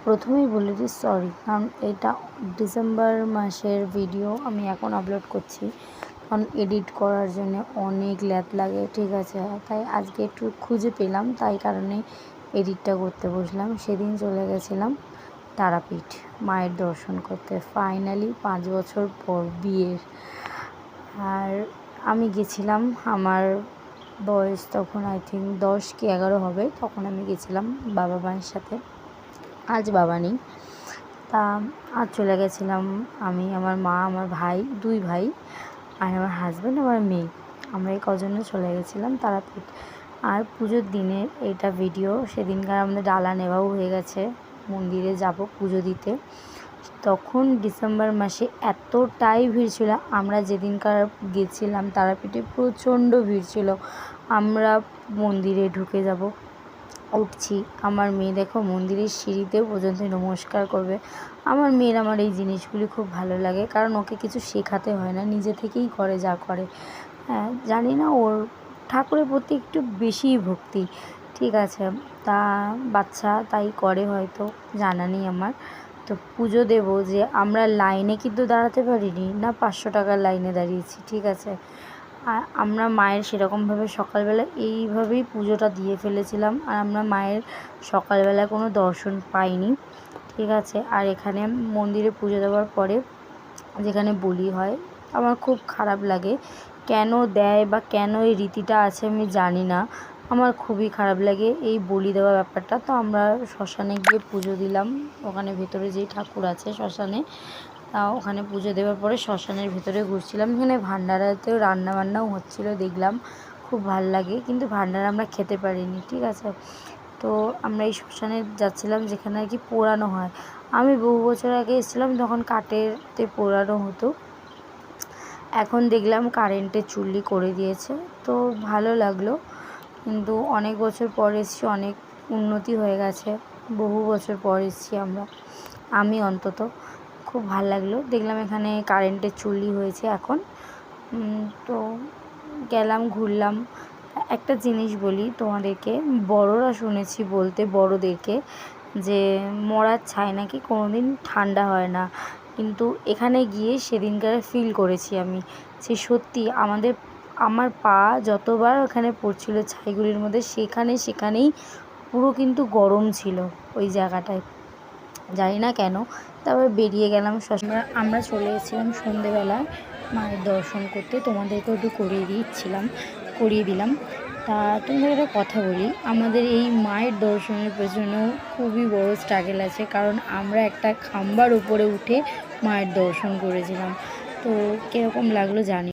প্রথমেই বলে দিই সরি, কারণ এটা ডিসেম্বর মাসের ভিডিও আমি এখন আপলোড করছি, কারণ এডিট করার জন্য অনেক ল্যাদ লাগে, ঠিক আছে। তাই আজকে একটু খুঁজে পেলাম, তাই কারণে এডিটটা করতে বসলাম। সেদিন চলে গেছিলাম তারাপীঠ মায়ের দর্শন করতে, ফাইনালি 5 বছর পর বিয়ের। আর আমি গেছিলাম, আমার বয়স তখন আই থিঙ্ক 10 কি 11 হবে, তখন আমি গেছিলাম বাবা মায়ের সাথে। আজ বাবা নেই, তা আজ চলে গেছিলাম আমি, আমার মা, আমার ভাই, 2 ভাই আর আমার হাজব্যান্ড, আমার মেয়ে, আমরা এই কজনে চলে গেছিলাম তারাপীঠ। আর পুজোর দিনের এটা ভিডিও। সেদিনকার আমাদের ডালা নেওয়াও হয়ে গেছে, মন্দিরে যাব পুজো দিতে। তখন ডিসেম্বর মাসে এতটাই ভিড় ছিল, আমরা যেদিনকার গেছিলাম তারাপীঠে প্রচণ্ড ভিড় ছিল। আমরা মন্দিরে ঢুকে যাব, উঠছি, আমার মেয়ে দেখো মন্দিরের সিঁড়িতেও পর্যন্ত নমস্কার করবে। আমার মেয়ের আমার এই জিনিসগুলি খুব ভালো লাগে, কারণ ওকে কিছু শেখাতে হয় না, নিজে থেকেই করে যা করে। হ্যাঁ, জানি না, ওর ঠাকুরের প্রতি একটু বেশিই ভক্তি, ঠিক আছে। তা বাচ্চা তাই করে হয়তো, জানা নেই আমার। তো পুজো দেব যে আমরা লাইনে কিন্তু দাঁড়াতে পারিনি না, 500 টাকার লাইনে দাঁড়িয়েছি, ঠিক আছে। আর আমরা মায়ের সেরকমভাবে সকালবেলা এইভাবেই পুজোটা দিয়ে ফেলেছিলাম, আর আমরা মায়ের সকালবেলা কোনো দর্শন পাইনি, ঠিক আছে। আর এখানে মন্দিরে পুজো দেওয়ার পরে যেখানে বলি হয়, আমার খুব খারাপ লাগে। কেন দেয় বা কেন এই রীতিটা আছে আমি জানি না, আমার খুবই খারাপ লাগে এই বলি দেওয়া ব্যাপারটা। তো আমরা শ্মশানে গিয়ে পুজো দিলাম, ওখানে ভেতরে যেই ঠাকুর আছে শ্মশানে, ওখানে পুজো দেওয়ার পরে শ্মশানের ভেতরে ঘুরছিলাম। এখানে ভান্ডারাতেও রান্নাবান্নাও হচ্ছিলো, দেখলাম, খুব ভাল লাগে। কিন্তু ভান্ডারা আমরা খেতে পারিনি, ঠিক আছে। তো আমরা এই শ্মশানে যাচ্ছিলাম যেখানে আর কি পোড়ানো হয়। আমি বহু বছর আগে এসেছিলাম, তখন কাঠেরতে পোড়ানো হতো। এখন দেখলাম কারেন্টের চুল্লি করে দিয়েছে, তো ভালো লাগলো। কিন্তু অনেক বছর পর এসেছি, অনেক উন্নতি হয়ে গেছে, বহু বছর পর এসেছি আমরা, আমি অন্তত। খুব ভাল লাগলো, দেখলাম এখানে কারেন্টের চুল্লি হয়েছে এখন। তো গেলাম, ঘুরলাম। একটা জিনিস বলি তোমাদেরকে, বড়রা শুনেছি বলতে বড়দেরকে, যে মরার ছাই নাকি কোনোদিন ঠান্ডা হয় না, কিন্তু এখানে গিয়ে সেদিনকার ফিল করেছি আমি যে সত্যি আমার পা যতবার ওখানে পড়ছিল ছাইগুলির মধ্যে, সেখানেই পুরো কিন্তু গরম ছিল ওই জায়গাটায়, জানি না কেন। তারপর বেরিয়ে গেলাম আমরা চলে এসেছিলাম সন্ধেবেলায় মায়ের দর্শন করতে, তোমাদেরকেও একটু করিয়ে দিলাম। তা তোমাদের একটা কথা বলি, আমাদের এই মায়ের দর্শনের পেছনেও খুবই বড় স্ট্রাগল আছে, কারণ আমরা একটা খাম্বার উপরে উঠে মায়ের দর্শন করেছিলাম। তো কীরকম লাগলো জানি।